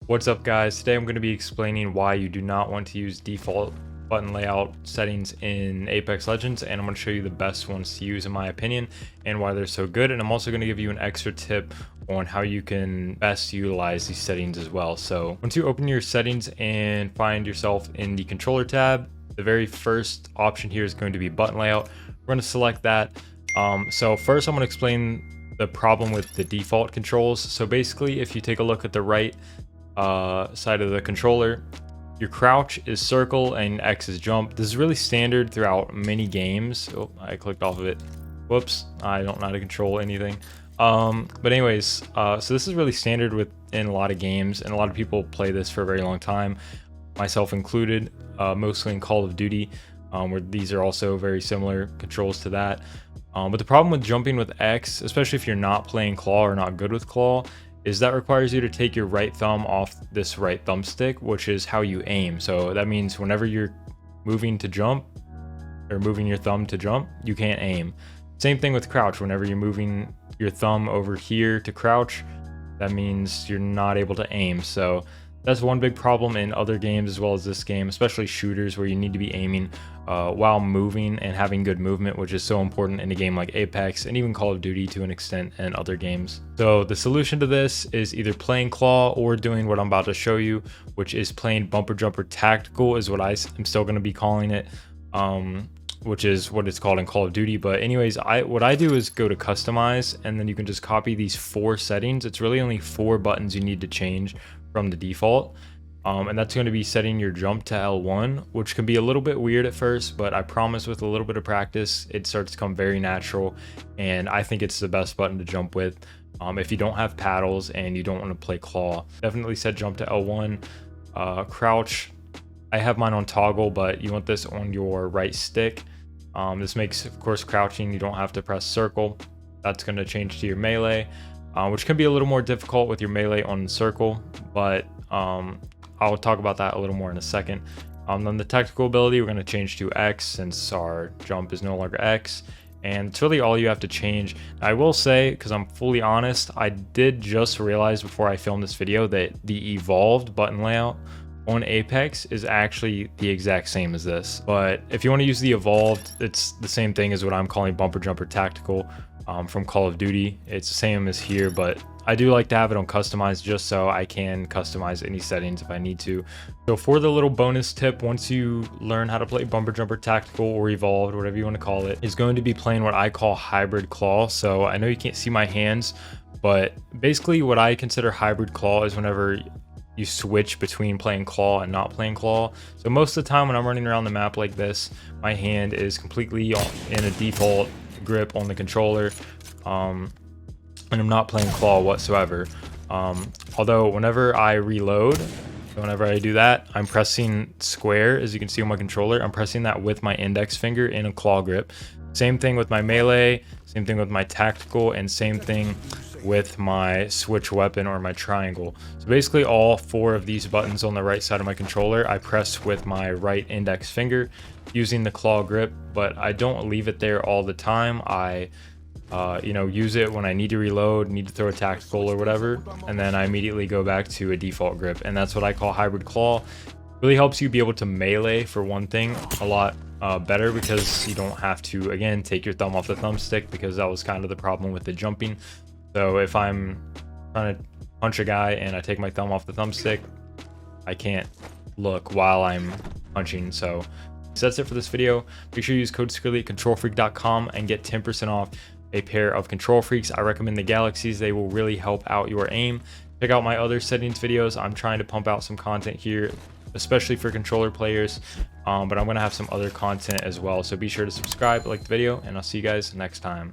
What's up guys, today I'm going to be explaining why you do not want to use default button layout settings in Apex Legends, and I'm going to show you the best ones to use in my opinion and why they're so good. And I'm also going to give you an extra tip on how you can best utilize these settings as well. So once you open your settings and find yourself in the controller tab, the very first option here is going to be button layout. We're going to select that. So first I'm going to explain the problem with the default controls. So basically, if you take a look at the right side of the controller, your crouch is circle and X is jump. This is really standard throughout many games. Oh, I clicked off of it. Whoops, I don't know how to control anything. But anyways, so this is really standard within a lot of games, and a lot of people play this for a very long time, myself included, mostly in Call of Duty, where these are also very similar controls to that. But the problem with jumping with X, especially if you're not playing claw or not good with claw, is that requires you to take your right thumb off this right thumbstick, which is how you aim. So that means whenever you're moving to jump or moving your thumb to jump, you can't aim. Same thing with crouch. Whenever you're moving your thumb over here to crouch, that means you're not able to aim. So that's one big problem in other games as well as this game, especially shooters, where you need to be aiming while moving and having good movement, which is so important in a game like Apex and even Call of Duty to an extent and other games. So the solution to this is either playing claw or doing what I'm about to show you, which is playing bumper jumper tactical, is what I'm still going to be calling it, which is what it's called in Call of Duty. But anyways, what I do is go to customize, and then you can just copy these 4 settings. It's really only 4 buttons you need to change from the default, and that's going to be setting your jump to L1, which can be a little bit weird at first, but I promise with a little bit of practice it starts to come very natural, and I think it's the best button to jump with. If you don't have paddles and you don't want to play claw, definitely set jump to L1. Crouch, I have mine on toggle, but you want this on your right stick. This makes, of course, crouching, you don't have to press circle. That's going to change to your melee, which can be a little more difficult with your melee on circle, but I'll talk about that a little more in a second. Then the technical ability, we're going to change to X since our jump is no longer X, and it's really all you have to change. I will say, because I'm fully honest, I did just realize before I filmed this video that the evolved button layout on Apex is actually the exact same as this. But if you want to use the evolved, it's the same thing as what I'm calling bumper jumper tactical from Call of Duty. It's the same as here, but I do like to have it on customized just so I can customize any settings if I need to. So for the little bonus tip, once you learn how to play bumper jumper tactical or evolved, whatever you want to call it, is going to be playing what I call hybrid claw. So I know you can't see my hands, but basically what I consider hybrid claw is whenever you switch between playing claw and not playing claw. So most of the time when I'm running around the map like this, my hand is completely in a default grip on the controller, and I'm not playing claw whatsoever. Although whenever I reload, whenever I do that, I'm pressing square, as you can see on my controller. I'm pressing that with my index finger in a claw grip. Same thing with my melee, same thing with my tactical, and same thing with my switch weapon or my triangle. So basically all 4 of these buttons on the right side of my controller I press with my right index finger using the claw grip, but I don't leave it there all the time. I use it when I need to reload, need to throw a tactical or whatever, and then I immediately go back to a default grip, and that's what I call hybrid claw. Really helps you be able to melee, for one thing, a lot better, because you don't have to, again, take your thumb off the thumbstick, because that was kind of the problem with the jumping. So if I'm trying to punch a guy and I take my thumb off the thumbstick, I can't look while I'm punching. So that's it for this video. Make sure you use code SECURELY at controlfreak.com and get 10% off a pair of Control Freaks. I recommend the Galaxies. They will really help out your aim. Check out my other settings videos. I'm trying to pump out some content here, especially for controller players, but I'm going to have some other content as well. So be sure to subscribe, like the video, and I'll see you guys next time.